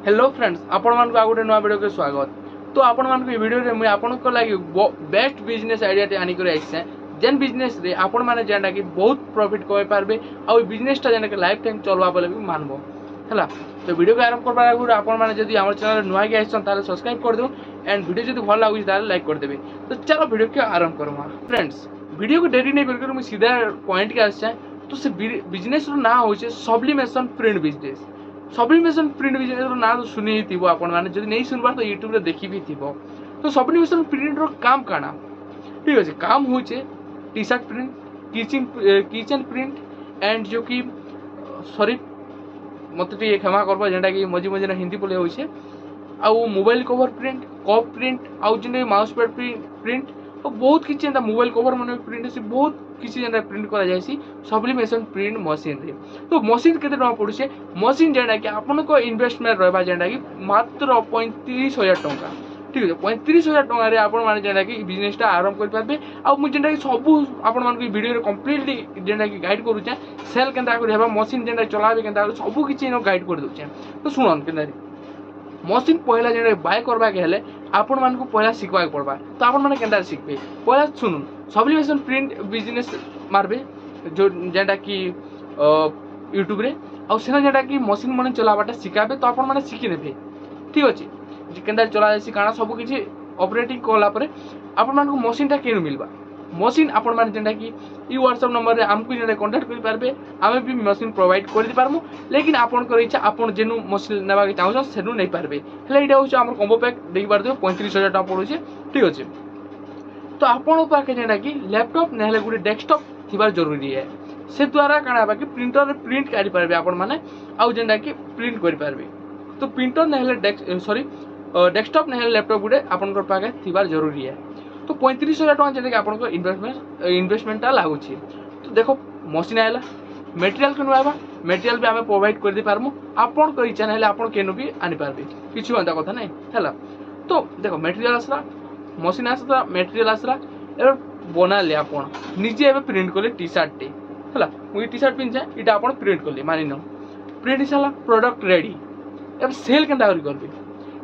Hello friends, आपण मानक आ गोटे नुआ वीडियो के स्वागत। तो आपण मानक ए वीडियो रे मुई आपण को लागि बेस्ट बिजनेस आइडिया टे आनी करे आइसे जेन बिजनेस रे आपण माने जेंडा कि बहुत प्रॉफिट कमाई पारबे आ बिजनेस टा जेंडा कि लाइफ टाइम चलवा बोले भी मानबो हला। तो वीडियो को आरंभ करबा आगु आपण माने जदी हमर चैनल नुआ के आइछन ताले सब्सक्राइब कर दो एंड वीडियो जदी भल लागु ताले लाइक कर देबे। तो चलो वीडियो के आरंभ करमा। फ्रेंड्स, वीडियो को देरी नहीं करके मुई सीधा पॉइंट के आछे। तो से बिजनेस रो ना होचे sublimation print business. Sublimation print business ना तो सुनी ही थी आपण माने जदी नहीं सुनबार तो यूट्यूब रे देखि भी थी। तो सब्लिमेशन प्रिंट रो काम काना ठीक अछि। काम होचे T shirt print, kitchen print and जो कि सॉरी मत टी क्षमा करबा जेंडा कि मजी मजी ना हिंदी बोले होइछे आ mobile cover print, cup print आ जे माउस पैड प्रिंट और बहुत किछि एंदा मोबाइल कवर माने प्रिंट से बहुत किछि जेंडा प्रिंट करा जायसी सब्लिमेशन प्रिंट मशीन रे। तो मशीन केते टका पड़ुछे? मशीन जेंडा कि आपन को इन्वेस्टमेंट रहबा जेंडा कि मात्र 35,000 टका ठीक है। 35,000 टका रे आपन माने जेंडा कि बिजनेस टा आरंभ कर पाबे। आ मु जेंडा कि सब आपन मान को वीडियो रे कंप्लीटली जेंडा कि गाइड करूछे सेल केंता कर हेबा, मशीन जेंडा चलाबे केंता सब किछि नो गाइड कर दोछे। तो सुनन केंदा मशीन पहला जेंडा बाय करबा के हेले आपन मान को पहला सिखबा पड़बा। तो आपन माने केंदा सिखबे पहला सुनुन सब्लिमेशन प्रिंट बिजनेस मारबे जो जेंडा कि यूट्यूब रे आ सेना जेंडा कि मशीन माने चलाबाटा सिखाबे। तो आपन माने सिखि नेबे ठीक अछि केंदा चला जायसी काना सब किछि ऑपरेटिंग कला परे आपन मान को मशीन टा केनु मिलबा। मशीन आपन माने जेंडा कि ई व्हाट्सएप नंबर रे हमकु जेंडा कांटेक्ट करि पारबे, आमे भी मशीन प्रोवाइड कर दि पारमु। लेकिन आपन कर इच्छा आपन जेनु मशीन नेबा के चाहौ सेनु नै पारबे। हेले इडा होछ हमर कॉम्बो पैक देइ पार दियो 35,000 टका पड़ुछे ठीक अछि। तो आपन पाके जेंडा कि लैपटॉप नेले गुडी डेस्कटॉप थिबार जरूरी है। से द्वारा काना बाकी प्रिंटर रे प्रिंट करि पारबे आपन माने आ जेंडा कि प्रिंट करि पारबे। तो प्रिंटर नेले डेस्कटॉप नेले लैपटॉप गुडे आपन कर पाके थिबार जरूरी है। तो 35,000 टका जेंडा कि आपन को इन्वेस्टमेंट लागु छी। तो देखो मशीन आइला मटेरियल के नुआबा मटेरियल भी हमें प्रोवाइड कर दि पारमु। आपन को इच्छा नेले आपन केनु भी आनि पारबे किछु अंता कथा नै हला। तो देखो मटेरियल आसला, मशीन आसला, मटेरियल आसला ए बना ले आपन निजे एबे प्रिंट करले टी शर्ट टे हला। मुई टी शर्ट पिन जाय इटा आपन प्रिंट करले मानि न प्रिंट साला प्रोडक्ट रेडी। एबे सेल केनता करबे?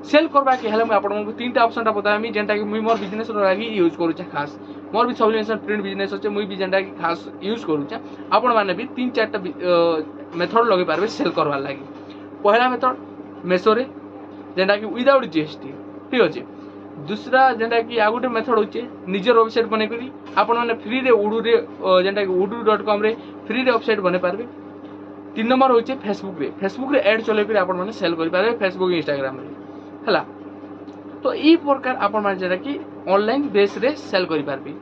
सेल करबा के हेले मैं आपन को तीनटा ऑप्शन टा बतामी जेंटा कि मुई मोर बिजनेस रो लागि यूज करू छ। खास मोर भी सब्लिमेशन प्रिंट बिजनेस होचे, मुई भी जेंटा कि खास यूज करू छ। आपन माने भी तीन चारटा मेथड लगे पारबे सेल करबा लागि। पहला मेथड मेसो रे जेंटा कि विदाउट जीएसटी ठीक अछि। दूसरा जेंटा कि आ गुटे मेथड होचे निजर वेबसाइट बने करी आपन माने फ्री रे उडू रे जेंटा कि udu.com रे फ्री रे वेबसाइट बने पारबे। तीन नंबर होचे फेसबुक रे एड चले करी आपन माने सेल करि पारबे फेसबुक इंस्टाग्राम रे हला। तो ई प्रकार आपन माने जेटा कि ऑनलाइन बेस रे सेल करि पारबे।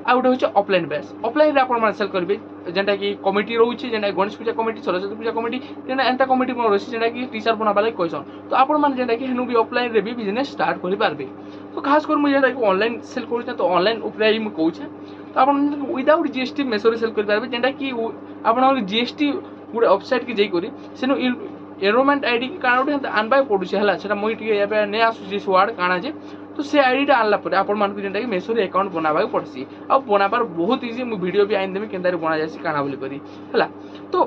आ गुटे होचे ऑफलाइन बेस। ऑफलाइन रे आपन माने सेल करबे जेंटा कि कमिटी रहउची जेंटा गणेश पूजा कमिटी, सरस्वती पूजा कमिटी जेंटा एंता कमिटी मन रहउची जेंटा कि टी शर्ट बनाबा लागि कहसन। तो आपन माने जेंटा कि हेनु भी ऑफलाइन रे भी बिजनेस स्टार्ट करि पारबे। तो खास कर मुझे जेंटा कि ऑनलाइन सेल करू छ। तो ऑनलाइन ऊपर ही म कहू छ। तो आपन विदाउट जीएसटी मेसो रे सेल करि पारबे जेंटा कि आपन जीएसटी गुटे वेबसाइट के जई करी सेनु एनरोलमेंट आईडी की काना उठे आनबाय पड़ुछ हला। सेटा मुई टिके एबे नै आसुची स्वाड काना जे। तो से आईडी टा आनला परे आपन मान को जेंटा कि मेसो रे अकाउंट बनाबा पड़सी। आ बनाबार बहुत इजी मु वीडियो भी आइन देबे केंदारे बना जायसी काना बोली करी हला। तो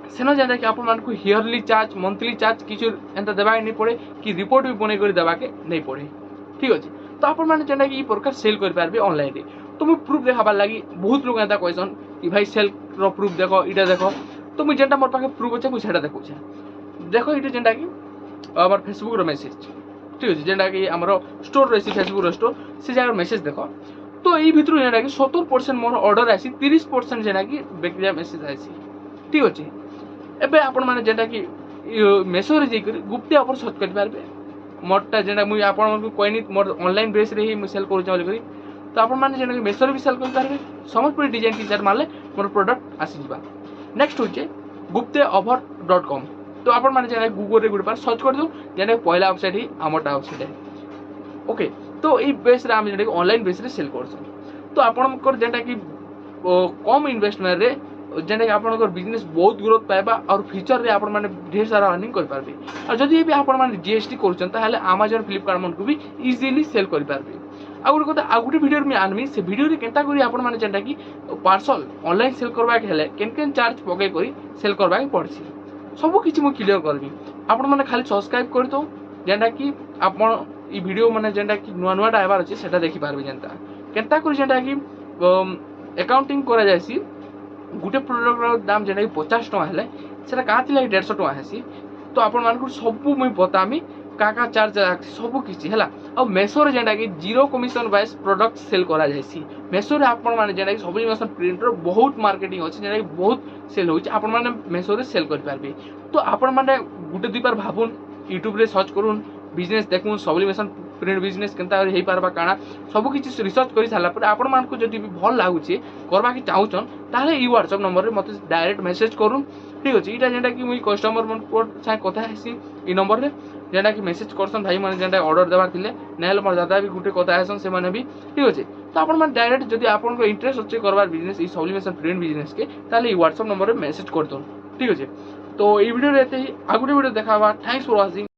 सेनो जेंटा कि आपन मान को ईयरली चार्ज, मंथली चार्ज किछु एंता देबा नै पड़े कि रिपोर्ट भी बने करी देबा के नै पड़े ठीक अछि। तो आपन माने जेंटा कि ई प्रकार सेल कर पारबे ऑनलाइन रे। तो मु प्रूफ देखाबा लागि बहुत लोग एंता कहसन कि भाई सेल रो प्रूफ देखो इटा देखो। तो मु जेंटा मोर पाके प्रूफ अछि मु सेटा देखौ छ। देखो इटे जेंटा कि हमर फेसबुक रो मैसेज ठीक अछि जेंटा कि हमरो स्टोर रहसी फेसबुक रो स्टोर से जगह मैसेज देखो। तो ई भितरु जेंटा कि 70% मोर ऑर्डर आसी, 30% जेंटा कि बेक्रिया मैसेज आसी ठीक अछि। एबे आपन माने जेंटा कि मेसो रे जेकर गुप्त ऑफर सर्च कर पारबे। मोरटा जेंटा मुई आपन मन को कोइनी मोर ऑनलाइन बेस रे ही मु सेल करू चाहली करी। तो आपन माने जेंटा कि मेसो रे भी सेल कर पारबे। समझपुर डिजाइन टी शर्ट मारले मोर प्रोडक्ट आसी जिबा। नेक्स्ट होचे gupteoffer.com। तो आपन माने जेना गूगल रे गुड पर सर्च कर दो जेना पहला वेबसाइट ही हमरटा वेबसाइट है ओके। तो ई बेस रे हम जेना ऑनलाइन बेस रे सेल करछन। तो आपन कर जेना कि कम इन्वेस्टमेंट रे जेना कि आपन कर बिजनेस बहुत ग्रोथ पाइबा और फ्यूचर रे आपन माने ढेर सारा अर्निंग कर पारबे। और जदी भी आपन माने जीएसटी करछन ताले Amazon, Flipkart मन को भी इजीली सेल कर पारबे। आ गुटे कथा आ गुटे वीडियो में आनमी से वीडियो रे केनता करी आपन माने जेंटा कि पार्सल ऑनलाइन सेल करबा के हेले केन चार्ज पके करी सेल करबा के पड़सी ସବୁ କିଛି ମୁଁ କ୍ଲିୟର କରିବି। ଆପଣମାନେ ଖାଲି ସବସ୍କ୍ରାଇବ୍ କରିଦଉ ଯେନ୍ଟା କି ଆପଣ ଇ ଭିଡ଼ିଓ ମାନେ ଯେନ୍ଟା କି ନୂଆ ନୂଆଟା ଆଇବାର ଅଛି ସେଟା ଦେଖିପାରିବେ। ଯେନ୍ତା କେନ୍ତା କରି ଯେନ୍ଟା କି ଆକାଉଣ୍ଟିଂ କରାଯାଏସି ଗୋଟେ ପ୍ରଡ଼କ୍ଟର ଦାମ ଯେନ୍ଟା କି 50 ଟଙ୍କା ହେଲେ ସେଟା କାହା ଥିଲାଗି 150 ଟଙ୍କା ହେସି। ତ ଆପଣମାନଙ୍କୁ ସବୁ ମୁଇଁ ବତାମି କାହା ଚାର୍ଜ ଲାଗ୍ସି ସବୁ କିଛି ହେଲା। ଆଉ ମେସୋରେ ଯେନ୍ଟା କି zero commission wise product sell କରାଯାଏସି। ମେସୋରେ ଆପଣମାନେ ଯେନ୍ଟା କି ସବ୍ଲିମେସନ ପ୍ରିଣ୍ଟର ବହୁତ ମାର୍କେଟିଂ ଅଛି ଯେନ୍ଟା କି ବହୁତ ସେଲ୍ ହେଉଛି ଆପଣମାନେ ମେସୋରେ ସେଲ୍ କରିପାରିବେ। ତ ଆପଣମାନେ ଗୋଟେ ଦୁଇବାର ଭାବୁନ୍ ୟୁଟ୍ୟୁବରେ ସର୍ଚ୍ଚ କରୁନ୍ ବିଜନେସ୍ ଦେଖୁନ୍ ସବ୍ଲିମେସନ ପ୍ରିଣ୍ଟ ବିଜନେସ୍ କେନ୍ତା ହେଇପାରବା କାଣା ସବୁ କିଛି ରିସର୍ଚ୍ଚ କରି ସାରିଲା ପରେ ଆପଣମାନଙ୍କୁ ଯଦି ବି ଭଲ ଲାଗୁଛି করবাকে চাହୁଛନ୍ তাহলে এই হোয়াটসঅ্যাপ নম্বরে মতো ডাইরেক্ট মেসেজ করুন। ঠিক আছে এটা যেটা কি মুই কস্টমর সাথে কথা হেসি এই নম্বরে যেটা কি মেসেজ করছন ভাই মানে যেটা অর্ডর দেবার ଥିଲେ নাহলে মোর দাদা भी গুটে কথা হেসন সেমানে भी ঠিক আছে। তো আপন মানে ডাইরেক্ট যদি আপনার ইন্টারেস্ট হচ্ছে করবার বিজনেস এই সব্লিমেশন প্রিন্ট বিজনেস কে তাহলে এই হোয়াটসঅ্যাপ নম্বরে মেসেজ করদন। ঠিক আছে তো এই ভিডিওরে এতে আগুটি ভিডিও দেখাবা। Thanks for watching.